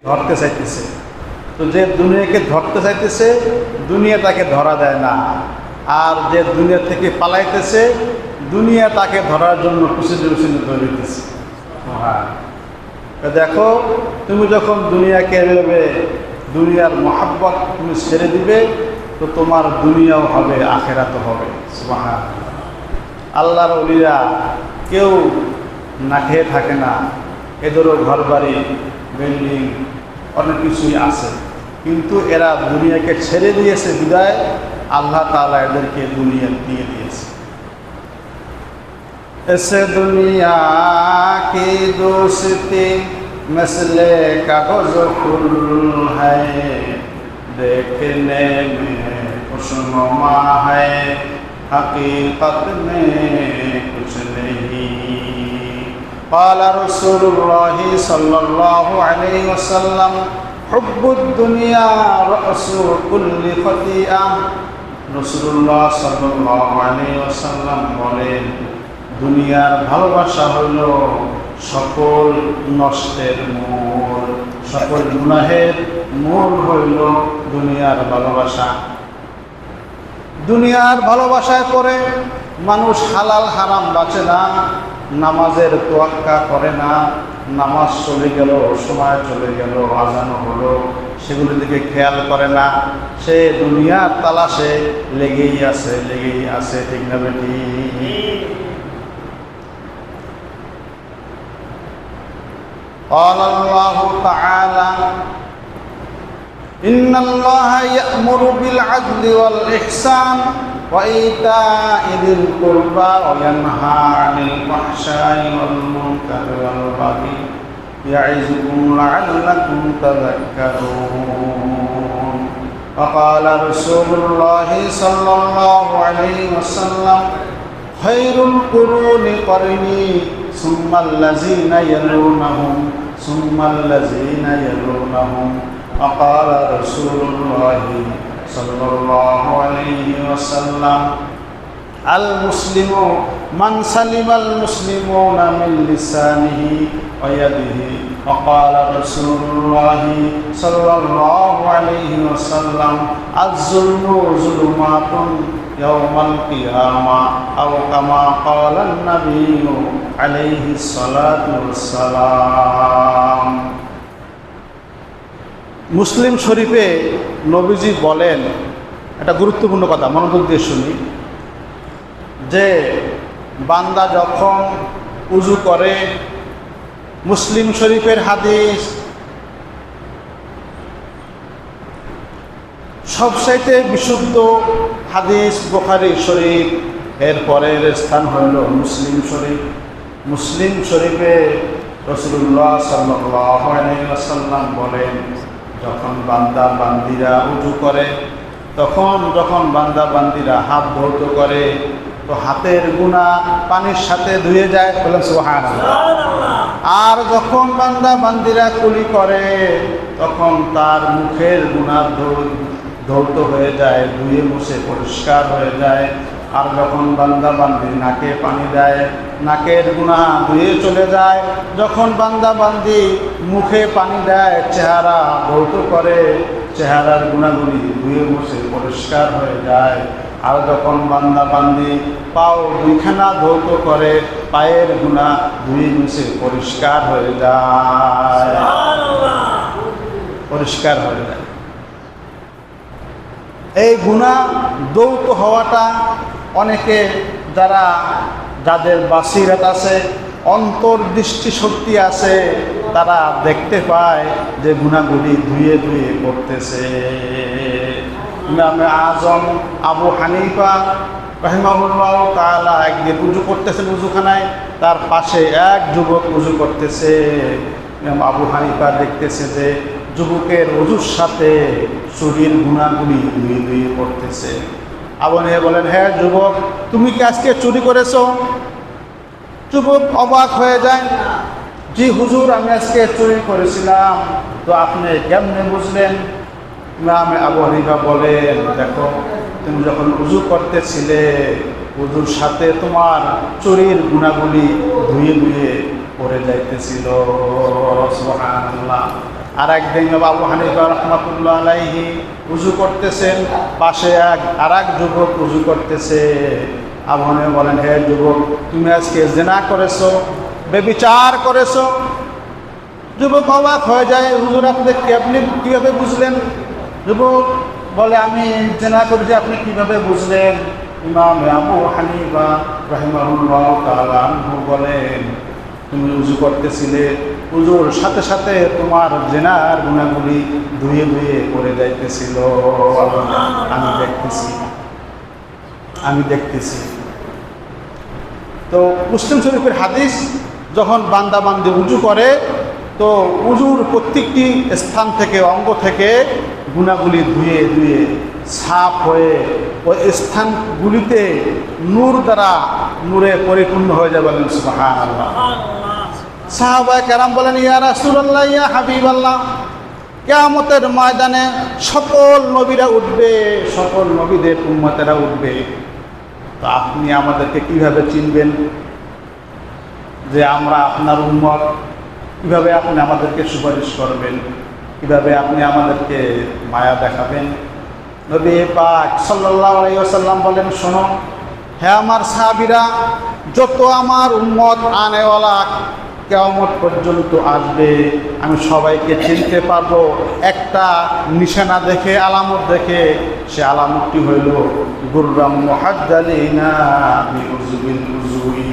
ধরতে চাইতেছে। তো যে দুনিয়াকে ধরতে চাইতেছে দুনিয়া তাকে ধরা দেয় না, আর যে দুনিয়া থেকে পালাইতেছে দুনিয়া তাকে ধরার জন্য পিছনে পিছনে ধরে দিতেছে। হ্যাঁ, দেখো তুমি যখন দুনিয়াকে নেবে, দুনিয়ার মহাব্বত তুমি ছেড়ে দিবে, তো তোমার দুনিয়াও হবে আখেরাতও হবে। সুবহান। আল্লাহর ওলিরা কেউ না খেয়ে থাকে না, এদেরও ঘর বাড়ি বিল্ডিং অনেক কিছুই আছে, কিন্তু এরা দুনিয়াকে ছেড়ে দিয়েছে বিদায় আল্লাহ তাআলা এদেরকে দুনিয়া দিয়ে দিয়েছে। এসে দুনিয়া কি দোস্তি মসলে কাগজ ফুল হ্যায়, দেখনে মে খুশনুমা হ্যায়, हकीकत में कुछ नहीं। قال رسول الله صلى الله عليه وسلم حب الدنيا رأس كل خطيئة। রাসূলুল্লাহ সাল্লাল্লাহু আলাইহি ওয়াসাল্লাম বলেন, দুনিয়ার ভালোবাসা হইল সকল নষ্টের মূল, সকল গুনাহের মূল হইল দুনিয়ার ভালোবাসা। দুনিয়ার ভালোবাসায় পড়ে মানুষ হালাল হারাম বাঁচে না, নামাজের তোয়াক্কা করে না, নামাজ চলে গেল, সময় চলে গেল, আজানও হলো, সেগুলির দিকে খেয়াল করে না, সে দুনিয়ার তালাশে লেগেই আছে। ঠিক না বেটি? قال الله تعالى إن الله يأمر بالعدل والإحسان وإيتاء ذي القربى وينهى عن الفحشاء والمنكر والبغي يعظكم لعلكم تذكرون। وقال رسول الله صلى الله عليه وسلم خير القرون قرني ثم الذين يلونهم ثم الذين يلونهم। وقال رسول الله صلى الله عليه وسلم المسلم من سلم المسلمون من لسانه ويده। وقال رسول الله صلى الله عليه وسلم الظلم ظلمات يوم القيامة أو كما قال النبي عليه الصلاة والسلام। মুসলিম শরীফে নবীজি বলেন, একটা গুরুত্বপূর্ণ কথা, মনোযোগ দিয়ে শুনি, যে বান্দা যখন উযু করে, মুসলিম শরীফের হাদিস, সবচাইতে বিশুদ্ধ হাদিস বুখারী শরীফ, এর পরের স্থান হইল মুসলিম শরীফ। মুসলিম শরীফে রাসূলুল্লাহ সাল্লাল্লাহু আলাইহি ওয়াসাল্লাম বলেন, যখন বান্দা বান্দিরা উযু করে, যখন বান্দা বান্দিরা হাত ধৌত করে, তো হাতের গুনাহ পানির সাথে ধুয়ে যায়, বলেন সুবহানাল্লাহ। আর যখন বান্দা বান্দিরা কুলি করে, তখন তার মুখের গুনাহ ধৌত হয়ে যায়, ধুয়ে মুছে পরিষ্কার হয়ে যায়। আর যখন বান্দা বান্দি নাকে পানি দেয়, নাকের গুনাহ ধুয়ে চলে যায়। যখন বান্দা বান্দি মুখে পানি দেয়, চেহারা ধৌত করে, চেহারার গুনাহগুলি ধুয়ে মুছে পরিষ্কার হয়ে যায়। আর যখন বান্দা বান্দি পাও দুইখানা ধৌত করে, পায়ের গুনাহ ধুয়ে মুছে পরিষ্কার হয়ে যায়, পরিষ্কার হয়ে যায়। এই গুনাহ ধৌত হওয়াটা অনেকে যাদের বাসিরাত আছে, অন্তর্দৃষ্টি শক্তি আছে, তারা দেখতে পায় যে গুনাহগুলি ধুয়ে ধুয়ে করতেছে। ইমাম আজম আবু হানিফা রাহিমাহুল্লাহ তাআলা একদিন উযু করতেছেন উযুখানায়, তার পাশে এক যুবক উযু করতেছে। ইমাম আবু হানিফা দেখতেছে যে যুবকের উযুর সাথে চুরির গুনাহগুলি ধুয়ে ধুয়ে করতেছে। আবু হানিফা বলেন, হ্যাঁ যুবক, তুমি কি আজকে চুরি করেছো? যুবক অবাক হয়ে যায়, জি হুজুর, আমি আজকে চুরি করেছিলাম। তো আপনি কেমনে বুঝলেন? ইমাম আবু হানিফা বলেন, দেখো, তুমি যখন উযু করতেছিলে, উযুর সাথে তোমার চুরির গুনাহগুলি ধুয়ে ধুয়ে পড়ে যাইতেছিল। সুবহানাল্লাহ। আর একদিন আবু হানিফা রাহমাতুল্লাহ আলাইহি উযু করতেছেন, পাশে আর এক যুবক উযু করতেছে। আবু হানিফা বলেন, হে যুবক, তুমি আজকে জিনা করেছো, ব্যভিচার করেছো। যুবক অবাক হয়ে যায়, হুজুর আপনি কীভাবে বুঝলেন? যুবক বলে, আমি জিনা করেছি, আপনি কিভাবে বুঝলেন? ইমাম আবু হানিফা রাহিমাহুল্লাহ তাআলা আনহু বলেন, তুমি উযু করতেছিলে, উযুর সাথে সাথে তোমার জিনার গুনাহগুলি ধুয়ে ধুয়ে পড়ে যাইতেছিল। আমি দেখতেছি। তো মুসলিম শরীফের হাদিস, যখন বান্দা বান্দি উযু করে, তো উযুর প্রত্যেকটি স্থান থেকে, অঙ্গ থেকে গুনাহগুলি ধুয়ে ধুয়ে সাফ হয়ে ওই স্থানগুলিতে নূর দ্বারা নূরে পরিপূর্ণ হয়ে যাবে। বলেন সুবহানাল্লাহ। সাহাবায়ে কেরাম বলেন, ইয়া রাসূলুল্লাহ, ইয়া হাবিবাল্লাহ, কিয়ামতের ময়দানে সকল নবীরা উঠবে, সকল নবীদের উম্মতেরা উঠবে, তো আপনি আমাদেরকে কিভাবে চিনবেন যে আমরা আপনার উম্মত? কিভাবে আপনি আমাদেরকে সুপারিশ করবেন? কিভাবে আপনি আমাদেরকে মায়া দেখাবেন? নবী পাক সাল্লাল্লাহু আলাইহি ওয়াসাল্লাম বলেন, শোনো হে আমার সাহাবীরা, যত আমার উম্মত আনেওয়ালা কিয়ামত পর্যন্ত আসবে, আমি সবাইকে চিনতে পারবো একটা নিশানা দেখে, আলামত দেখে। সে আলামতটি হইল গুররাম মুহাজ্জালিনা বিউজুবিল উজুই,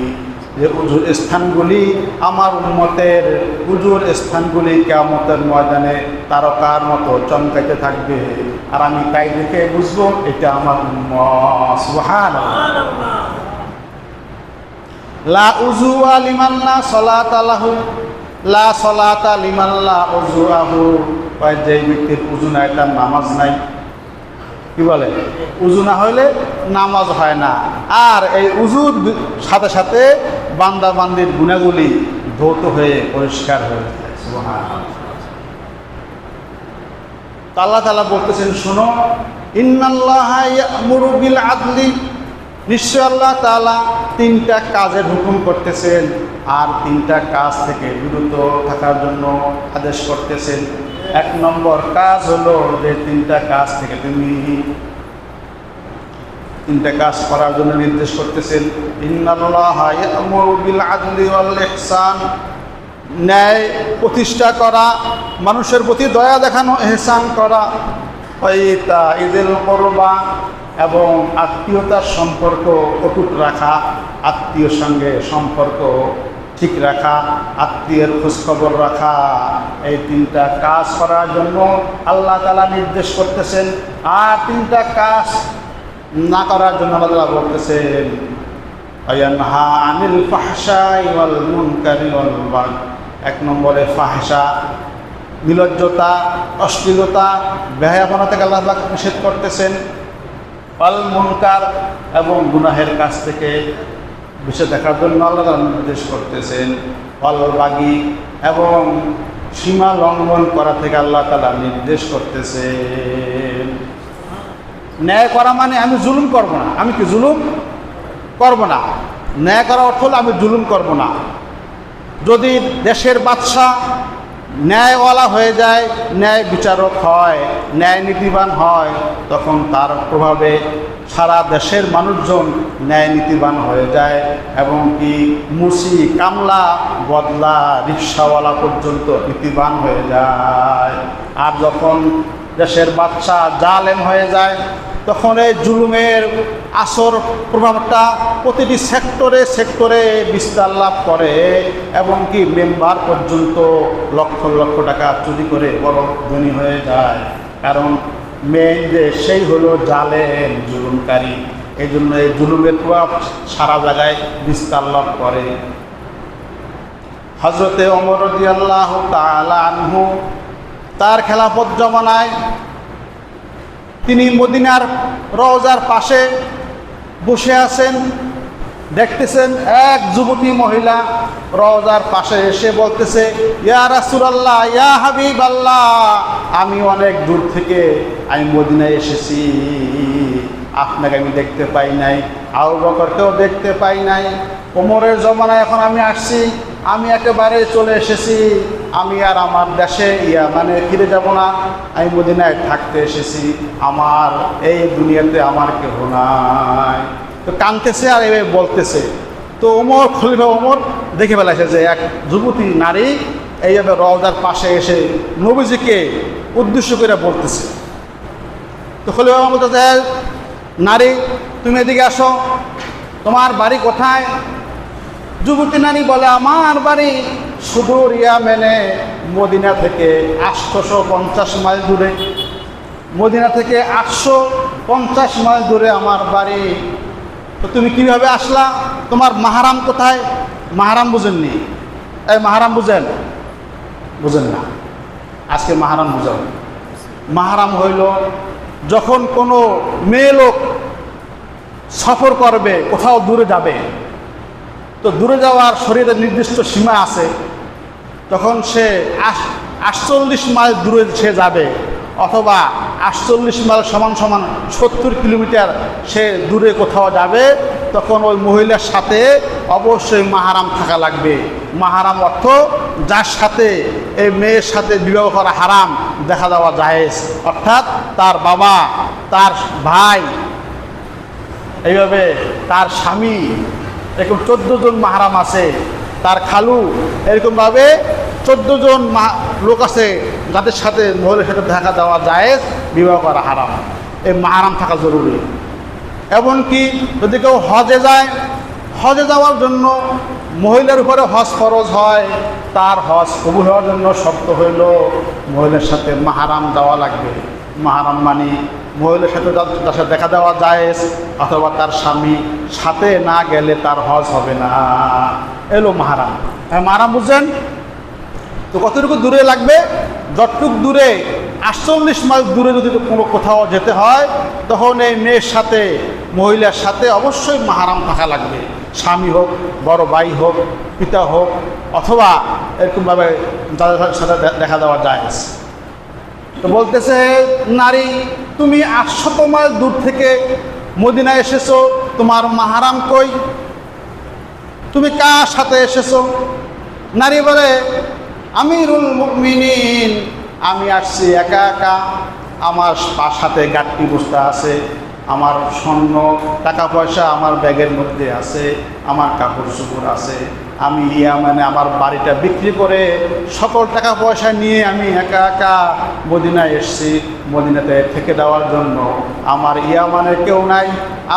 যে উজুর স্থানগুলি, আমার উম্মতের উজুর স্থানগুলি কিয়ামতের ময়দানে তারকার মতো চমকাইতে থাকবে, আর আমি তাই দেখে বুঝবো এটা আমার উম্মত। সুবহানাল্লাহ। লা উযুয়া লিমান লা সালাতা লাহু, লা সালাতা লিমান লা উযুআহু, কয় যে ব্যক্তির উযু নাই তার নামাজ নাই। কি বলে? উযু না হইলে নামাজ হয় না। আর এই উযুর সাথে সাথে বান্দা বান্দির গুনাহগুলি ধৌত হয়ে পরিষ্কার হয়ে যায়। সুবহানাল্লাহ। আল্লাহ তাআলা বলতেছেন, শোনো, ইন্নাল্লাহা ইয়া'মুরু বিল আদলি, নিশ্চয় আল্লাহ তাআলা তিনটা কাজের হুকুম করতেছেন, আর তিনটা কাজ থেকে বিরত থাকার জন্য আদেশ করতেছেন। এক নম্বর কাজ হলো যে তিনটা কাজ থেকে তুমি তিনটা কাজ করার জন্য নির্দেশ করতেছেন। ইন্নাল্লাহা ইয়া'মুরু বিল আদলি ওয়াল ইহসান, ন্যায় প্রতিষ্ঠা করা, মানুষের প্রতি দয়া দেখানো, ইহসান করা, ওয়া ইতাইযিল কুরবা, এবং আত্মীয়তার সম্পর্ক অটুট রাখা, আত্মীয়র সঙ্গে সম্পর্ক ঠিক রাখা, আত্মীয়ের খোঁজখবর রাখা। এই তিনটা কাজ করার জন্য আল্লাহ তাআলা নির্দেশ করতেছেন। আর তিনটা কাজ না করার জন্য আল্লাহ তাআলা বলতেছেন, আয়ানহা আনিল ফাহশাই ওয়াল মুনকারি ওয়াল বাগই। এক নম্বরে ফাহশা, নিলজ্জতা, অশ্লীলতা, বেহায়াপনা থেকে আল্লাহ তাআলা নিষেধ করতেছেন। ওয়াল মুনকার, এবং গুনাহের কাছ থেকে বেঁচে থাকার জন্য আল্লাহ তাআলা নির্দেশ করতেছেন। ওয়াল বাগি, এবং সীমা লঙ্ঘন করা থেকে আল্লাহ তাআলা নির্দেশ করতেছেন। ন্যায় করা মানে আমি জুলুম করব না। আমি কি জুলুম করব না? ন্যায় করা অর্থ হলো আমি জুলুম করব না। যদি দেশের বাদশা ন্যায়ওয়ালা হয়ে যায়, ন্যায় বিচারক হয়, ন্যায় নীতিবান হয়, তখন তার প্রভাবে সারা দেশের মানুষজন ন্যায় নীতিবান হয়ে যায়, এবং কি মুসি, কামলা, বদলা, রিক্সাওয়ালা পর্যন্ত নীতিবান হয়ে যায়। আর যখন দেশের বাদশা জালেম হয়ে যায়, তখন এই জুলুমের আসর প্রভাবটা প্রতিটি সেক্টরে সেক্টরে বিস্তার লাভ করে, এবং কি মেম্বার পর্যন্ত লক্ষ লক্ষ টাকা চুরি করে বড় ধনী হয়ে যায়। কারণ মেইন যে সেই হলো জালেম, জুলুমকারী। এই জন্য এই জুলুমের প্রভাব সারা জায়গায় বিস্তার লাভ করে। হযরতে ওমর রাদিয়াল্লাহু তাআলা আনহু তার খেলাফত জমানায় তিনি মদিনার রওজার পাশে বসে আছেন, দেখতেছেন এক যুবতী মহিলা রওজার পাশে এসে বলতেছে, ইয়া রাসূলুল্লাহ, ইয়া হাবিবাল্লাহ, আমি অনেক দূর থেকে আমি মদিনায় এসেছি, আপনাকে আমি দেখতে পাই নাই, আবু বকরকেও দেখতে পাই নাই, ওমরের জমানায় এখন আমি আসছি, আমি একেবারে চলে এসেছি, আমি আর আমার দেশে মানে ফিরে যাব না, আমি মদিনায় থাকতে এসেছি, আমার এই দুনিয়াতে আমার কেহ নাই। তো কাঁদতেছে আর এভাবে বলতেছে। তো ওমর, খলিফা ওমর দেখে ফেলাইছে যে এক যুবতী নারী এইভাবে রওজার পাশে এসে নবীজিকে উদ্দেশ্য করে বলতেছে। তো খলিফা ওমর বলতেছে, নারী তুমি এদিকে আসো, তোমার বাড়ি কোথায়? যুবতী নারী বলে, আমার বাড়ি সুদূর ইয়ামেনে, মদিনা থেকে 850 মাইল দূরে। মদিনা থেকে 850 মাইল দূরে আমার বাড়ি। তো তুমি কিভাবে আসলা? তোমার মাহারাম কোথায়? মাহারাম বুঝেননি? এই মাহারাম বুঝেন? বুঝেন না? আজকে মাহারাম বুঝেন। মাহারাম হইল যখন কোনো মেয়ে লোক সফর করবে, কোথাও দূরে যাবে, তো দূরে যাওয়ার শরীরের নির্দিষ্ট সীমা আছে, তখন সে 48 মাইল দূরে সে যাবে, অথবা 48 মাইল সমান সমান 70 কিলোমিটার সে দূরে কোথাও যাবে, তখন ওই মহিলার সাথে অবশ্যই মাহারাম থাকা লাগবে। মাহারাম অর্থ যার সাথে এই মেয়ের সাথে বিবাহ করা হারাম, দেখা দেওয়া জায়েজ, অর্থাৎ তার বাবা, তার ভাই, এইভাবে তার স্বামী, এরকম 14 জন মাহারাম আছে, তার খালু, এরকমভাবে 14 জন লোক আছে যাদের সাথে মহিলার সাথে দেখা দেওয়া জায়েজ, বিবাহ করা হারাম। এই মাহারাম থাকা জরুরি। এমনকি যদি কেউ হজে যায়, হজে যাওয়ার জন্য মহিলার উপরে হজ ফরজ হয়, তার হজ কবুল হওয়ার জন্য শর্ত হইল মহিলার সাথে মাহারাম যাওয়া লাগবে। মাহারাম মানে মহিলার সাথে তার সাথে দেখা দেওয়া জায়েজ, অথবা তার স্বামী সাথে না গেলে তার হজ হবে না। এলো মাহারাম। মাহারাম বুঝছেন? তো কতটুকু দূরে লাগবে? যতটুকু দূরে, 48 মাইল দূরে যদি কোনো কোথাও যেতে হয়, তখন এই মেয়ের সাথে, মহিলার সাথে অবশ্যই মাহারাম থাকা লাগবে। স্বামী হোক, বড় ভাই হোক, পিতা হোক, অথবা এরকমভাবে যাদের সাথে দেখা দেওয়া জায়েজ। তো বলতেছে, নারী তুমি 800 মাইল দূর থেকে মদিনায় এসেছো, তোমার মাহারাম কই? তুমি কার সাথে এসেছো? নারী বলে, আমিরুল মুমিনিন, আমি আসছি একা একা, আমার সাথে গাট্টি বস্তা আছে, আমার স্বর্ণ টাকা পয়সা আমার ব্যাগের মধ্যে আছে, আমার কাপড় চোপড় আছে, আমি ইয়ামানে আমার বাড়িটা বিক্রি করে সকল টাকা পয়সা নিয়ে আমি একা একা মদিনায় এসেছি, মদিনাতে থেকে দেওয়ার জন্য। আমার ইয়ামানে কেউ নাই,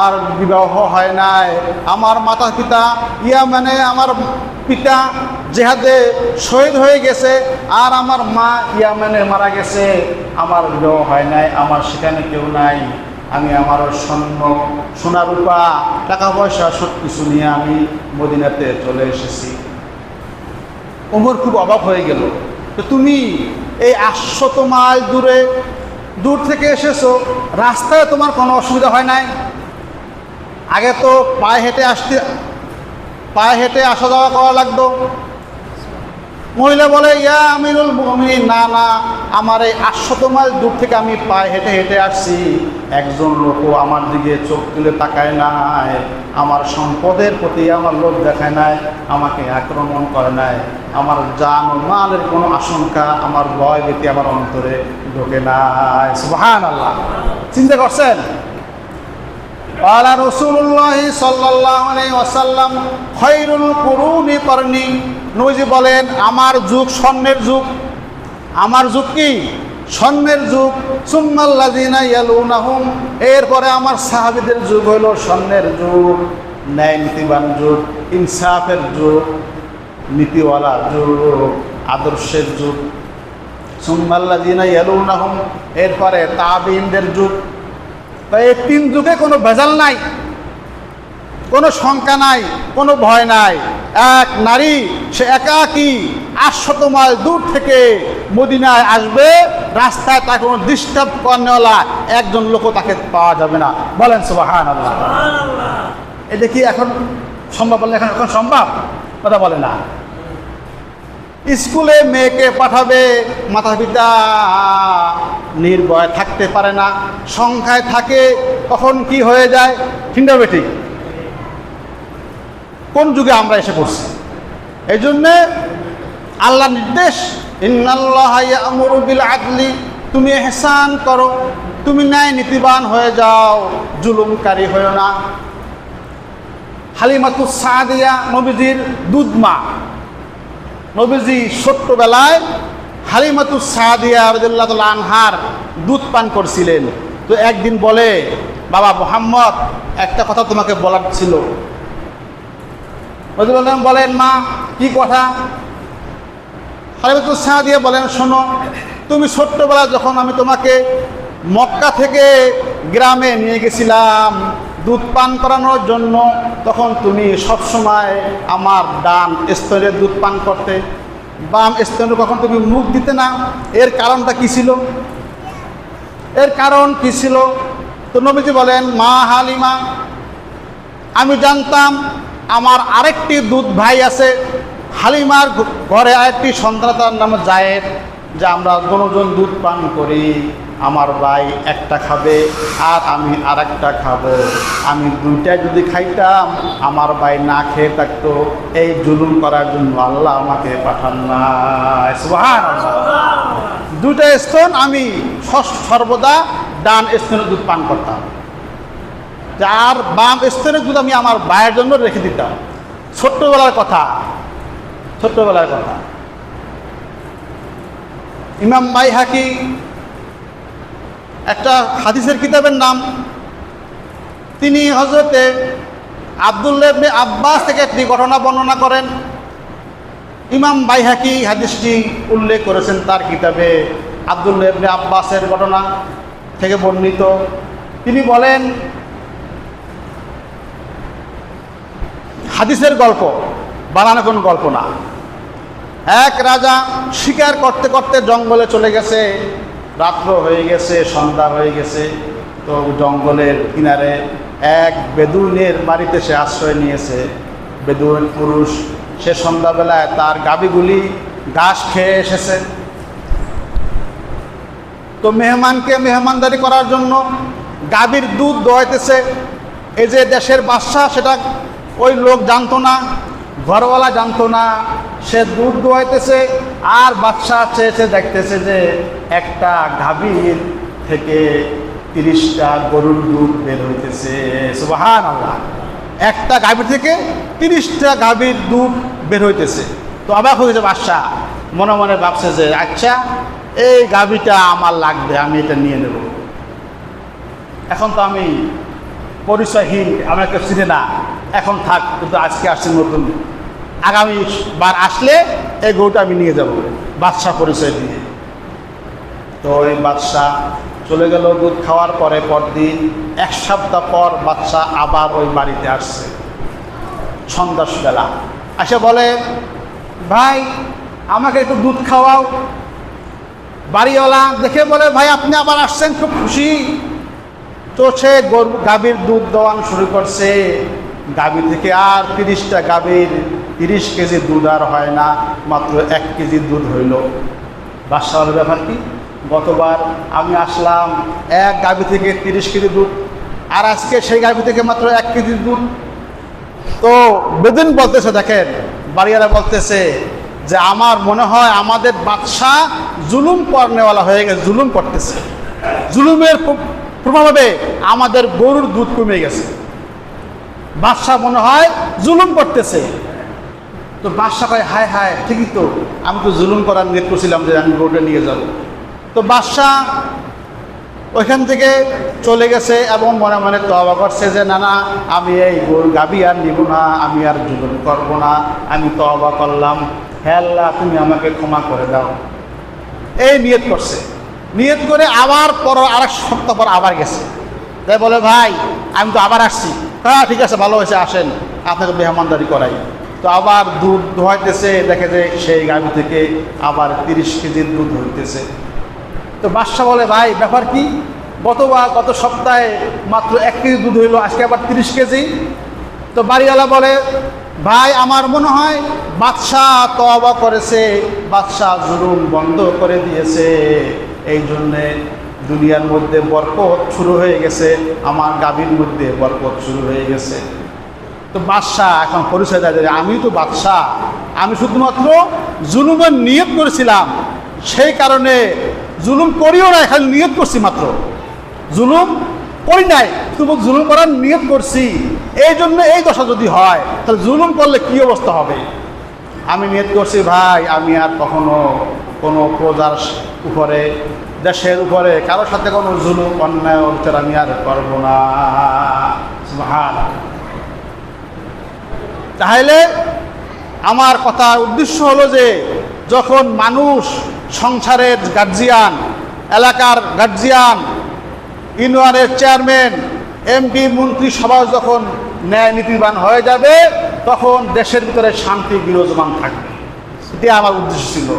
আর বিবাহ হয় নাই, আমার মাতা পিতা ইয়ামানে, আমার পিতা জেহাদে শহীদ হয়ে গেছে, আর আমার মা ইয়ামানে মারা গেছে, আমার বিবাহ হয় নাই, আমার সেখানে কেউ নাই। আমি আমার স্বর্ণ, সোনা রূপা, টাকা পয়সা সব কিছু নিয়ে আমি মদিনাতে চলে এসেছি। ওমর খুব অবাক হয়ে গেল, তো তুমি এই 800 মাইল দূর থেকে এসেছো, রাস্তায় তোমার কোনো অসুবিধা হয় নাই? আগে তো পায়ে হেঁটে আসা যাওয়া করা লাগতো। মহিলা বলে, ইয়া আমিরুল মুমিনিন, না না, আমার এই 800 মাইল দূর থেকে আমি পায়ে হেঁটে হেঁটে আসছি, একজন লোকও আমার দিকে চোখ তুলে তাকায় নাই, আমার সম্পদের প্রতি আমার লোভ দেখায় নাই, আমাকে আক্রমণ করে নাই, আমার জান ও মালের কোনো আশঙ্কা, আমার ভয় ভীতি আমার অন্তরে ঢোকে নাই। সুবহানাল্লাহ। চিন্তা করছেন? ক্বালা রাসূলুল্লাহি সাল্লাল্লাহু আলাইহি ওয়াসাল্লাম, খায়রুল কুরুনি করনি। নবীজি বলেন, আমার যুগ স্বর্ণের যুগ। আমার যুগ কি? স্বর্ণের যুগ। সুম্মাল্লাযিনা ইয়ালুনাহুম, এরপরে আমার সাহাবীদের যুগ হলো স্বর্ণের যুগ, ন্যায় নীতিবান যুগ, ইনসাফের যুগ, নীতিওয়ালা যুগ, আদর্শের যুগ। সুম্মাল্লাযিনা ইয়ালুনাহুম, এরপরে তাবিঈনদের যুগ। এই 3 যুগে কোনো ভেজাল নাই, কোনো শঙ্কা নাই, কোনো ভয় নাই। এক নারী, সে একাকী 800 মাইল দূর থেকে মদিনায় আসবে, রাস্তায় তার কোনো ডিস্টার্ব করেওয়ালা একজন লোকও তাকে পাওয়া যাবে না। বলেন সুবহানাল্লাহ। এটা কি এখন সম্ভব? বলে এখন সম্ভব? কথা বলে না। স্কুলে মেয়েকে পাঠাবে, মাতা পিতা নির্ভয় থাকতে পারে না, সংখ্যায় থাকে, কখন কি হয়ে যায়। ঠিক না বেঠিক? কোন যুগে আমরা এসে পড়ছি? এই জন্যে আল্লাহ নির্দেশ, ইন্নাল্লাহা ইয়া'মুরু বিল আদলি, তুমি ইহসান করো, তুমি ন্যায় নীতিবান হয়ে যাও, জুলুমকারী হয়েও না। হালিমাতুস সাদিয়া নবীজির দুধমা, নবীজি ছোট্টবেলায় হালিমাতুস সাদিয়া রাদিয়াল্লাহু তাআলা আনহার দুধ পান করছিলেন। তো একদিন বলে, বাবা মুহাম্মদ, একটা কথা তোমাকে বলার ছিল। রাসূলুল্লাহ বলেন, মা কি কথা? হালিমাতুস সাদিয়া বলেন, শোনো, তুমি ছোট্টবেলায় যখন আমি তোমাকে মক্কা থেকে গ্রামে নিয়ে গেছিলাম দুধ পান করানোর জন্য, তখন তুমি সবসময় আমার ডান স্তরে দুধ পান করতে, বাম স্তরে কখন তুমি মুখ দিতে না। এর কারণটা কি ছিল? এর কারণ কি ছিল? তো নবীজি বলেন, মা হালিমা, আমি জানতাম আমার আরেকটি দুধ ভাই আছে, হালিমার ঘরে আরেকটি সন্তান, তার নাম জায়েদ, যে আমরা দুজন দুধ পান করি, আমার ভাই একটা খাবে আর আমি আর একটা খাবো। আমি দুইটাই যদি খাইতাম, আমার ভাই না খেয়ে থাকতো। এই জুলুম করার জন্য আল্লাহ আমাকে পাঠান না। সুবহানাল্লাহ। দুইটা স্তন আমি সর্বদা ডান স্তনে দুধ পান করতাম, আর বাম স্তনের দুধ আমি আমার ভাইয়ের জন্য রেখে দিতাম। ছোট্টবেলার কথা, ছোট্টবেলার কথা। ইমাম বাইহাকি একটা হাদিসের কিতাবের নাম, তিনি হযরতে আব্দুল্লাহ ইবনে আব্বাস থেকে একটি ঘটনা বর্ণনা করেন। ইমাম বাইহাকি হাদিসটি উল্লেখ করেছেন তার কিতাবে, আব্দুল্লাহ ইবনে আব্বাসের ঘটনা থেকে বর্ণিত। তিনি বলেন, হাদিসের গল্প, বানানো কোনো গল্প না। এক রাজা শিকার করতে করতে জঙ্গলে চলে গেছে, রাত্র হয়ে গেছে, সন্ধ্যা হয়ে গেছে। তো জঙ্গলের কিনারে এক বেদুইনের বাড়িতে সে আশ্রয় নিয়েছে। বেদুইন পুরুষ, সে সন্ধ্যাবেলায় তার গাভীগুলি ঘাস খেয়ে এসেছে। তো মেহমানকে মেহমানদারি করার জন্য গাভীর দুধ দোয়াইতেছে। এই যে দেশের বাদশা, সেটা ওই লোক জানতো না, ঘরওয়ালা জানতো না। সে দুধ দোয়াইতেছে আর বাদশা চেয়েছে, দেখতেছে যে একটা গাভীর থেকে 30টা গরুর দুধ বের হইতেছে। সুবহানাল্লাহ। একটা গাভীর থেকে 30টা গাভীর দুধ বের হইতেছে। তো অবাক হয়েছে বাদশা, মনে মনে ভাবছে যে আচ্ছা, এই গাভীটা আমার লাগবে, আমি এটা নিয়ে নেব। এখন তো আমি পরিচয়হীন, আমাকে চিনে না, এখন থাক, কিন্তু আজকে আসছে নতুন, আগামী বার আসলে এই গরুটা আমি নিয়ে যাব বাদশা পরিচয় দিয়ে। তো এই বাদশা চলে গেল দুধ খাওয়ার পরে। পরদিন 1 সপ্তাহ পর বাদশা আবার ওই বাড়িতে আসছে সন্ধ্যাবেলা। এসে বলে, ভাই আমাকে একটু দুধ খাওয়াও। বাড়িওয়ালা দেখে বলে, ভাই আপনি আবার আসছেন, খুব খুশি। তো সে গাভীর দুধ দোয়ানো শুরু করছে। গাভী থেকে আর 30টা গাভীর 30 কেজি দুধ আর হয় না, মাত্র 1 কেজি দুধ হইল। বাদশার ব্যাপার কি? গতবার আমি আসলাম এক গাভী থেকে 30 কেজি দুধ, আর আজকে সেই গাভী থেকে মাত্র 1 কেজি দুধ। তো বেদিন বলতেছে, দেখেন বাড়িওয়ালা বলতেছে যে আমার মনে হয় আমাদের বাদশা জুলুম করনেওয়ালা হয়ে গেছে, জুলুম করতেছে। জুলুমের প্রভাবে আমাদের গরুর দুধ কমে গেছে। বাদশা মনে হয় জুলুম করতেছে। তো বাদশা কয়, হায় হায়, ঠিকই তো, আমি তো জুলুম করার নিয়ত করছিলাম যে আমি গরুটা নিয়ে যাব। তো বাদশা ওইখান থেকে চলে গেছে এবং মনে মনে তওবা করছে যে না না, আমি এই গরু গাভী আর নিব না, আমি আর জুলুম করব না, আমি তওবা করলাম, হে আল্লাহ তুমি আমাকে ক্ষমা করে দাও। এই নিয়ত করছে। নিয়ত করে আবার আরেক সপ্তাহ পর আবার গেছে। তাই বলে, ভাই আমি তো আবার আসছি। হ্যাঁ ঠিক আছে, ভালো হয়েছে, আসেন, আপনাকে মেহমানদারি করাই। তো আবার দুধ দোহাইতেছে, দেখে যে সেই গাভী থেকে আবার 30 কেজির দুধ হইতেছে। তো বাদশা বলে, ভাই ব্যাপার কি? গত সপ্তাহে মাত্র 1 কেজি দুধ হইলো, আজকে আবার 30 কেজি। তো বাড়িওয়ালা বলে, ভাই আমার মনে হয় বাদশাহ তওবা করেছে, বাদশাহ জুলুম বন্ধ করে দিয়েছে, এই জন্যে দুনিয়ার মধ্যে বরকত শুরু হয়ে গেছে, আমার গাভীর মধ্যে বরকত শুরু হয়ে গেছে। তো বাদশাহ এখন পরিচয় দেয় যে আমি তো বাদশাহ, আমি শুধুমাত্র জুলুমের নিয়ত করেছিলাম, সেই কারণে জুলুম করিও না, খালি নিয়ত করছি মাত্র, জুলুম করি নাই, শুধু জুলুম করার নিয়ত করছি, এই জন্য এই দশা যদি হয় তাহলে জুলুম করলে কি অবস্থা হবে। আমি নিয়ত করছি ভাই আমি আর কখনো কোনো প্রজার উপরে, দেশের উপরে কারোর সাথে কোনো জুলুম অন্যায় অত্যাচার আমি আর করবো না। সুবহানাল্লাহ। তাহলে আমার কথা উদ্দেশ্য হলো যে যখন মানুষ সংসারের গার্জিয়ান, এলাকার গার্জিয়ান, ইউনিয়নের চেয়ারম্যান, এমপি, মন্ত্রী সবাই যখন ন্যায় নীতিবান হয়ে যাবে তখন দেশের ভিতরে শান্তি বিরাজমান থাকবে। এটি আমার উদ্দেশ্য ছিল।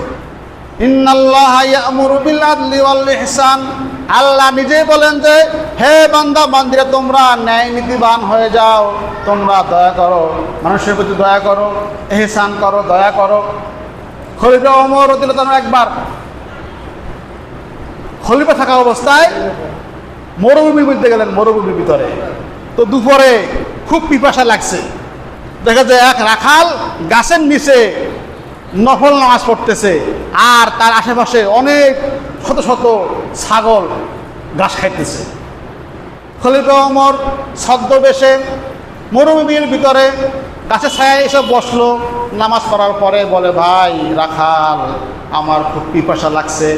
ইন্নাল্লাহা ইয়া'মুরু বিল আদলি ওয়াল ইহসান, আল্লাহ নিজেই বলেন যে হে বান্দা বান্দিরা তোমরা ন্যায় নীতিবান হয়ে যাও, তোমরা দয়া করো, মানুষের প্রতি দয়া করো, ইহসান করো, দয়া করো। খলিফা ওমর রাদিয়াল্লাহু তাআলা একবার খলিফা থাকা অবস্থায় মরুভূমির মধ্যে গেলেন, মরুভূমির ভিতরে। তো দুপুরে খুব পিপাসা লাগছে, দেখা যায় এক রাখাল গাছের নিচে নফল নামাজ পড়তেছে, আর তার আশেপাশে অনেক শত শত ছাগল ঘাস খাইতেছে। খলিফা ওমর ছদ্মবেশে মরুভূমির ভিতরে গাছের ছায়ায় এসে বসলো, নামাজ পড়ার পরে বলে ভাই রাখাল আমার খুব পিপাসা লাগছে,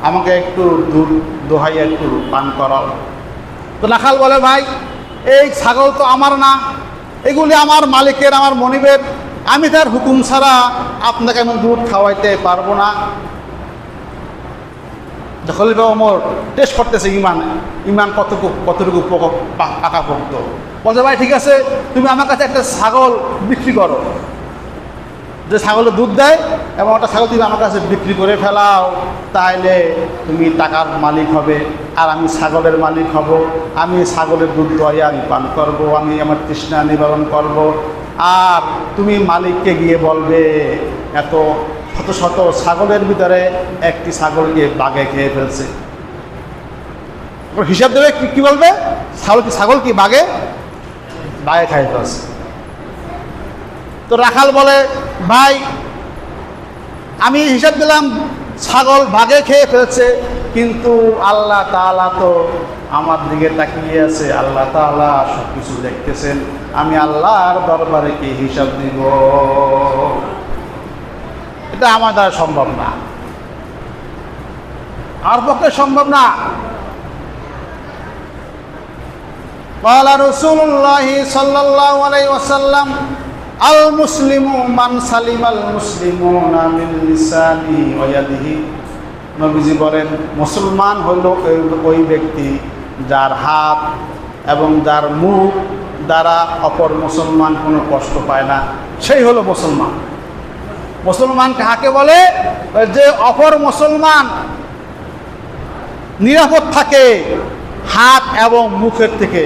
আমাকে একটু দুধ দোহাইয়া একটু পান করাও। তো রাখাল বলে ভাই এই ছাগল তো আমার না, এগুলি আমার মালিকের, আমার মনিবের, আমি তার হুকুম ছাড়া আপনাকে আমি দুধ খাওয়াইতে পারবো না। খলিফা ওমর টেস্ট করতেছে ইমান কতটুকু পাকাপোক্ত। বলছে ভাই ঠিক আছে তুমি আমার কাছে একটা ছাগল বিক্রি করো, যে ছাগলের দুধ দেয় এবং একটা ছাগল তুমি আমার কাছে বিক্রি করে ফেলাও, তাহলে তুমি টাকার মালিক হবে আর আমি ছাগলের মালিক হব। আমি ছাগলের দুধ দয়ে আমি পান করব, আমি আমার তৃষ্ণা নিবারণ করব, আর তুমি মালিককে গিয়ে বলবে এত শত শত ছাগলের ভিতরে একটি ছাগলকে বাঘে খেয়ে ফেলছে। হিসাব দেবে কি বলবে, ছাগল কি বাঘে খেয়ে ফেলছে। তো রাখাল বলে ভাই আমি হিসাব দিলাম ছাগল বাঘে খেয়ে ফেলছে, কিন্তু আল্লাহ তাআলা তো আমার দিকে তাকিয়ে আছে, আল্লাহ তাআলা সব কিছু দেখতেছেন, আমি আল্লাহর দরবারে কি হিসাব দিব? এটা আমার দ্বারা সম্ভব না, আমার পক্ষে সম্ভব না। ক্বালা রাসূলুল্লাহি সাল্লাল্লাহু আলাইহি ওয়াসাল্লাম আল মুসলিমু মান সালিমাল মুসলিমুনা মিন লিসানিহি ওয়া ইয়াদিহি। নবীজি বলেন মুসলমান হইল ওই ব্যক্তি যার হাত এবং যার মুখ দ্বারা অপর মুসলমান কোনো কষ্ট পায় না, সেই হলো মুসলমান। মুসলমান কাকে বলে? যে অপর মুসলমান নিরাপদ থাকে হাত এবং মুখের থেকে,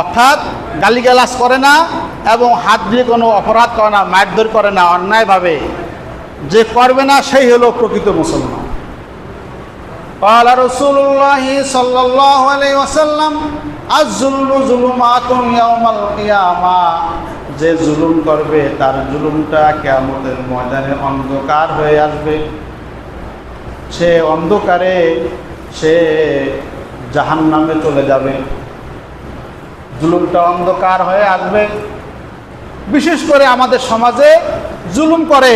অর্থাৎ গালিগালাজ করে না এবং হাত দিয়ে কোনো অপরাধ করে না, মারধর করে না অন্যায়ভাবে, যে করবে না সেই হলো প্রকৃত মুসলমান। ক্বালা রাসূলুল্লাহি সাল্লাল্লাহু আলাইহি ওয়াসাল্লাম আয-যুলমু যুলুমাতুন ইয়াওমাল কিয়ামাহ, যে জুলুম করবে তার জুলুমটা কিয়ামতের ময়দানে অন্ধকার হয়ে আসবে, সে অন্ধকারে সে জাহান্নামে চলে যাবে, জুলুমটা অন্ধকার হয়ে আসবে। বিশেষ করে আমাদের সমাজে জুলুম করে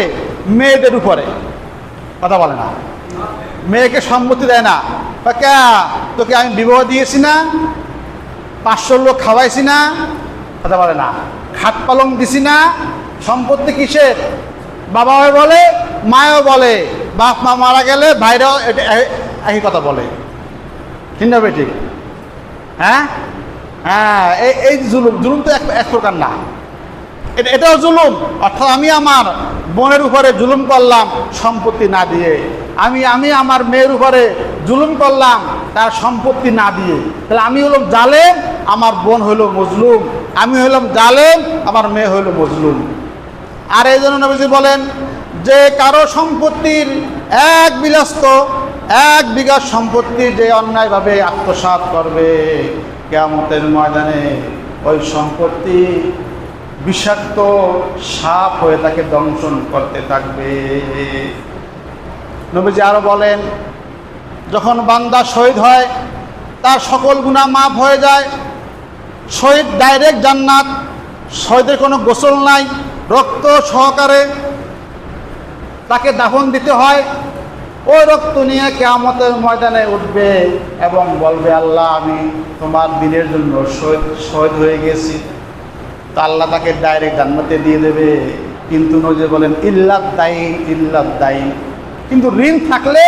মেয়েদের উপরে, কথা বলে না, মেয়েকে সম্মতি দেয় না, কে তোকে আমি বিবাহ দিয়েছি না, 500 লোক খাওয়াইছি না, কথা বলে না, খাট পালং দিছি না, সম্পত্তি কিসের, বাবাও বলে মায়ও বলে, বাপ মা মারা গেলে ভাইরাও একই কথা বলে, ঠিক না বেঠিক? হ্যাঁ হ্যাঁ, এই জুলুম তো এক প্রকার না, এটাও জুলুম। অর্থাৎ আমি আমার বোনের উপরে জুলুম করলাম সম্পত্তি না দিয়ে, আমি আমার মেয়ের উপরে জুলুম করলাম তার সম্পত্তি না দিয়ে, তাহলে আমি হলাম জালেম, আমার বোন হইল মজলুম, আমি হইলাম জালেম, আমার মেয়ে হইল মজলুম। আর এই জন্য নবীজি বলেন যে কারো সম্পত্তির এক বিঘা সম্পত্তি যে অন্যায়ভাবে আত্মসাৎ করবে, কিয়ামতের ময়দানে ওই সম্পত্তি বিষাক্ত সাপ হয়ে তাকে দংশন করতে থাকবে। নবীজি আরো বলেন, যখন বান্দা শহীদ হয় তার সকল গুনাহ মাফ হয়ে যায়। শহীদ ডাইরেক্ট জান্নাত। শহীদের কোনো গোসল নাই, রক্ত সহকারে তাকে দাফন দিতে হয়। ওই রক্ত নিয়ে কিয়ামতের ময়দানে উঠবে এবং বলবে, আল্লাহ আমি তোমার দিনের জন্য শহীদ হয়ে গেছি। তো আল্লাহ তাকে ডাইরেক্ট জান্নাতে দিয়ে দেবে। কিন্তু নবী বলেন, ইল্লাদ দাইন, কিন্তু ঋণ থাকলে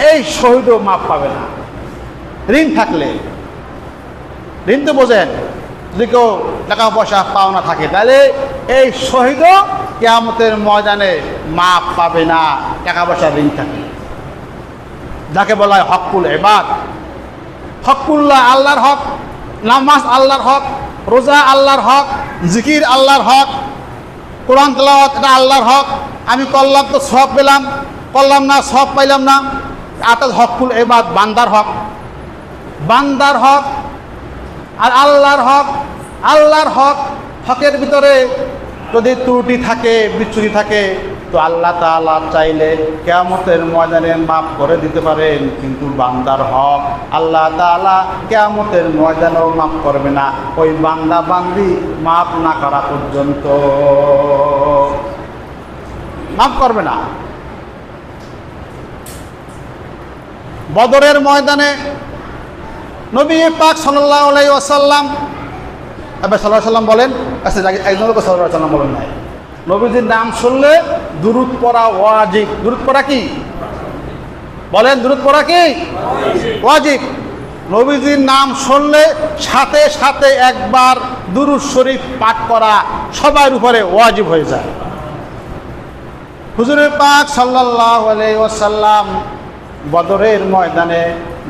এই শহীদও মাফ পাবে না। ঋণ থাকলে, ঋণ তো বোঝেন, যদি কেউ টাকা পয়সা পাওনা থাকে তাহলে এই শহীদও কিয়ামতের ময়দানে মাফ পাবে না, টাকা পয়সা ঋণ থাকে। যাকে বলা হয় হকুল ইবাদ। হকুল্লাহ আল্লাহর হক, নামাজ আল্লাহর হক, রোজা আল্লাহর হক, জিকির আল্লাহর হক, কোরআন তেলাওয়াত এটা আল্লাহর হক। আমি করলাম তো সওয়াব পেলাম, করলাম না সওয়াব পাইলাম না। এটা হকুল ইবাদ, বান্দার হক। বান্দার হক আর আল্লাহর হক। আল্লাহর হক, হকের ভিতরে যদি ত্রুটি থাকে, বিচ্যুতি থাকে, তো আল্লাহ তাআলা চাইলে কিয়ামতের ময়দানে মাফ করে দিতে পারেন। কিন্তু বান্দার হক আল্লাহ তাআলা কিয়ামতের ময়দানেও মাফ করবে না, ওই বান্দা বান্দি মাফ না করা পর্যন্ত মাফ করবে না। বদরের ময়দানে নবী পাক সাল্লাল্লাহু আলাইহি ওয়াসাল্লাম, এবার সাল্লাল্লাহু আলাইহি ওয়াসাল্লাম বলেন, আচ্ছা একজন লোক সাল্লাল্লাহু আলাইহি ওয়াসাল্লাম বলেন নাই, নবীজির নাম শুনলে দুরূদ পড়া ওয়াজিব। দুরূদ পড়া কি বলেন? দুরূদ পড়া কি ওয়াজিব। নবীজির নাম শুনলে সাথে সাথে একবার দুরূদ শরীফ পাঠ করা সবার উপরে ওয়াজিব হয়ে যায়। হুজুর পাক সাল্লাল্লাহু আলাইহি ওয়াসাল্লাম বদরের ময়দানে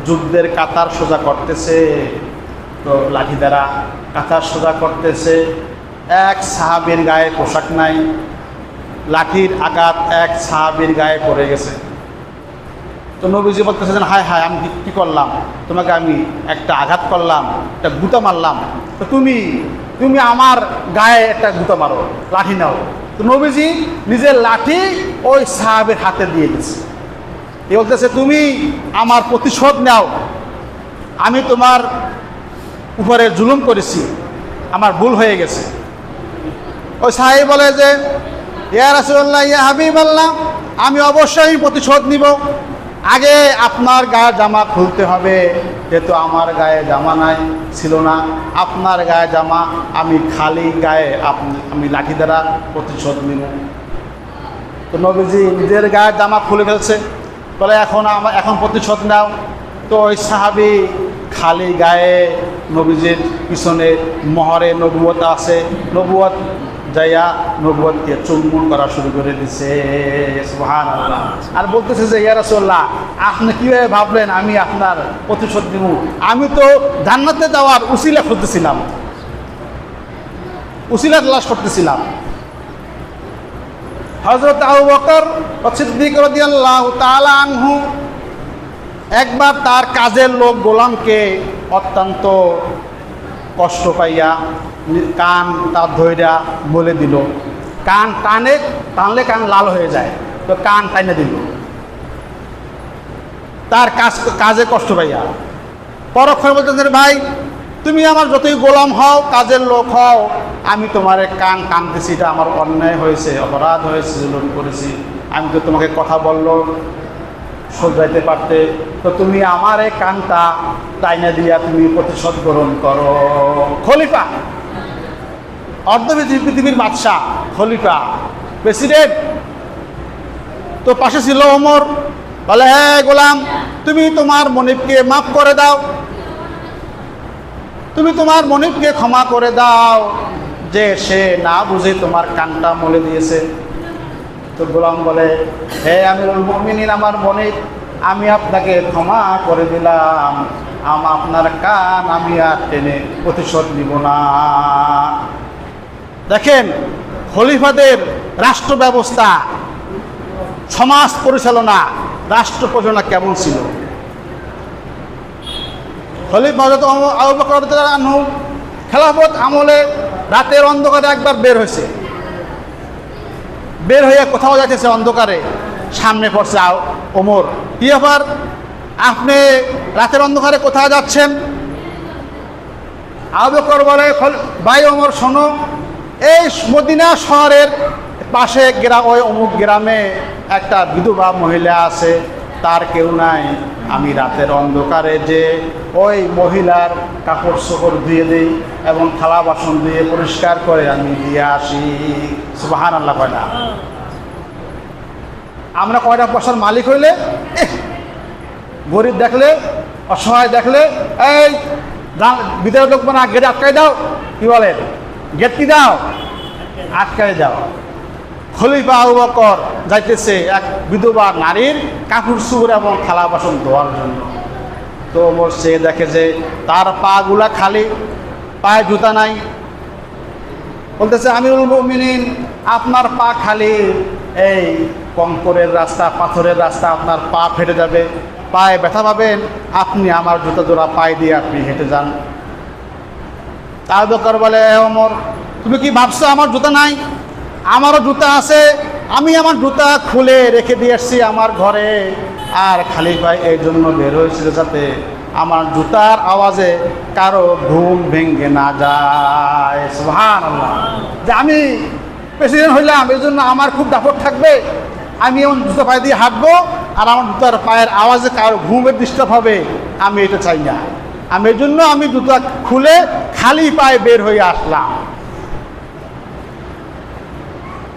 যুদ্ধের কাতার সোজা করতেছে, তো লাঠি দ্বারা কাতার সোজা করতেছে। এক সাহাবীর গায়ে পোশাক নাই, লাঠির আঘাত এক সাহাবীর গায়ে পড়ে গেছে। তো নবীজি বলতেছেন, হায় হায় আমি কি করলাম, তোমাকে আমি একটা আঘাত করলাম, একটা গুঁতা মারলাম, তো তুমি আমার গায়ে একটা গুঁতা মারো, লাঠি নাও। তো নবীজি নিজের লাঠি ওই সাহাবীর হাতে দিয়ে দিচ্ছে। এ বলতেছে, তুমি আমার প্রতিশোধ নাও, আমি তোমার উপরে জুলুম করেছি, আমার ভুল হয়ে গেছে। ওই সাহাবী বলে যে, ইয়া রাসূলুল্লাহ, ইয়া হাবিবাল্লাহ, আমি অবশ্যই প্রতিশোধ নিব। আগে আপনার গায়ে জামা খুলতে হবে, যেহেতু আমার গায়ে জামা নাই, ছিল না। আপনার গায়ে জামা, আমি খালি গায়ে আমি লাঠি দ্বারা প্রতিশোধ নিব। তো নবীজি নিজের গায়ে জামা খুলে ফেলছে, বলে এখন প্রতিশোধ নাও। তো ওই সাহাবী খালি গায়ে নবীজির পিছনে মোহরে নবুয়ত আছে, নবুয়ত যাইয়া নবুয়তকে চুম্বন করা শুরু করে দিছে। সুবহানাল্লাহ। আর বলতেছে যে, ইয়া রাসূলুল্লাহ, আপনি কিভাবে ভাবলেন আমি আপনার প্রতিশোধ নিব? আমি তো জান্নাতে যাওয়ার উসিলা খুঁজতেছিলাম, উসিলা তালাশ করতেছিলাম। হযরত আবু বকর সিদ্দিক রাদিয়াল্লাহু তাআলা আনহু একবার তার কাজের লোক গোলামকে অত্যন্ত কষ্ট পাইয়া কান তার ধইরা বলে দিল। কান টানলে কান লাল হয়ে যায়, তো কান টাইনে দিল তার কাজে কষ্ট পাইয়া। পরক্ষণে বলতেছেন, ভাই তুমি আমার যতই গোলাম হও, কাজের লোক হও, আমি তোমার কান টানতেছি, এটা আমার অন্যায় হয়েছে, অপরাধ হয়েছে, জুলুম করেছি। আমি তো তোমাকে কথা বললো সজাইতে পারতে, তো তুমি আমার এই কানটা টাইনে দিয়া তুমি প্রতিশোধ গ্রহণ করো। খলিফা, অর্ধ পৃথিবীর বাদশাহ, খলিফা, প্রেসিডেন্ট। তো পাশে ছিল ওমর, বলে, হ্যাঁ গোলাম, তুমি তোমার মনিবকে মাফ করে দাও, তুমি তোমার মনিবকে ক্ষমা করে দাও, যে সে না বুঝে তোমার কানটা মলে দিয়েছে। তো গোলাম বলে, হে আমিরুল মুমিনিন, আমার মনিব, আমি আপনাকে ক্ষমা করে দিলাম, আপনার কান আমি আর টেনে প্রতিশোধ নিব না। দেখেন খলিফাদের রাষ্ট্র ব্যবস্থা, সমাজ পরিচালনা, রাষ্ট্র পরিচালনা কেমন ছিল। খলিফা হযরত আবু বকর রাদিয়াল্লাহু আনহু খেলাফত আমলে রাতের অন্ধকারে একবার বের হয়েছে, বের হয়ে কোথাও যাইতেছে অন্ধকারে, সামনে পড়ছে ওমর। কি ব্যাপার, আপনি রাতের অন্ধকারে কোথায় যাচ্ছেন? আবু বকর বলে, ভাই ওমর শোনো, এই মদিনা শহরের পাশে ওই অমুক গ্রামে একটা বিধবা মহিলা আছে, তার কেউ নাই, আমি রাতের অন্ধকারে যে ওই মহিলার কাপড় চোপড় ধুয়ে দিই এবং থালা বাসন দিয়ে পরিষ্কার করে আমি দিয়ে আসি। সুবহানাল্লাহ। কয় না, আমরা কয়টা পয়সার মালিক হইলে, গরিব দেখলে, অসহায় দেখলে, এই ভিতরে ঢুকবো না, গেট আটকাই দাও। কি বলেন, গেট কি দাও, আটকাই দাও। খলিফা আবু বকর যাইতেছে এক বিধবা নারীর কাপড় চোপড় এবং থালা বাসন ধোয়ার জন্য। তো ওমর সে দেখে যে তার পা গুলা খালি, পায়ে জুতা নাই। বলতেছে, আমিরুল মুমিনিন, আপনার পা খালি, এই কঙ্করের রাস্তা, পাথরের রাস্তা, আপনার পা ফেটে যাবে, পায়ে ব্যথা পাবেন, আপনি আমার জুতা জোড়া পায়ে দিয়ে আপনি হেঁটে যান। আবু বকর বলে, ওমর তুমি কি ভাবছো আমার জুতা নাই? আমারও জুতা আছে, আমি আমার জুতা খুলে রেখে দিয়ে এসছি আমার ঘরে, আর খালি পায়ে এই জন্য বের হয়েছিল যাতে আমার জুতার আওয়াজে কারো ঘুম ভেঙে না যায়। সুবহানাল্লাহ। যে আমি প্রেসিডেন্ট হইলাম, এই জন্য আমার খুব দাপট থাকবে, আমি এমন জুতা পায়ে দিয়ে হাঁটবো আর আমার জুতার পায়ের আওয়াজে কারো ঘুমের ডিস্টার্ব হবে, আমি এটা চাই না। আমি এই জন্য আমি জুতা খুলে খালি পায়ে বের হয়ে আসলাম।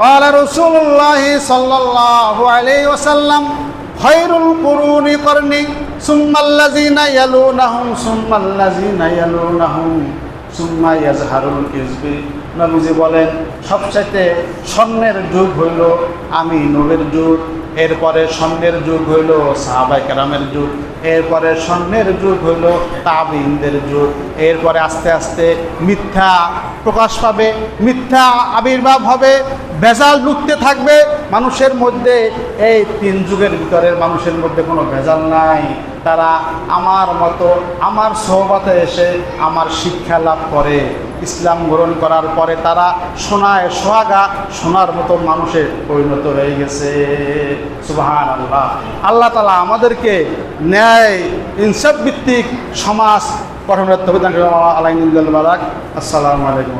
قال رسول الله صلى الله عليه وسلم خير القرون قرني ثم الذين يلونهم ثم الذين يلونهم ثم يظهر الكذب। নবীজি বলেন, সবচেয়ে স্বর্ণের যুগ হইল আমি নবীর যুগ, এরপরে স্বর্ণের যুগ হইল সাহাবায়ে কেরামের যুগ, এরপরে স্বর্ণের যুগ হইল তাবিঈনদের যুগ, এরপরে আস্তে আস্তে মিথ্যা প্রকাশ পাবে, মিথ্যা আবির্ভাব হবে, ভেজাল ঢুকতে থাকবে মানুষের মধ্যে। এই তিন যুগের ভিতরের মানুষের মধ্যে কোনো ভেজাল নাই, তারা আমার মতো আমার সোহবতে এসে আমার শিক্ষা লাভ করে, ইসলাম গ্রহণ করার পরে তারা সোনায় সোহাগা, সোনার মতো মানুষে পরিণত হয়ে গেছে। সুবহানাল্লাহ। আল্লাহ তাআলা আমাদেরকে ন্যায় ইনসাফ ভিত্তিক সমাজ গঠনের তৌফিক দান করুন। আসসালামু আলাইকুম।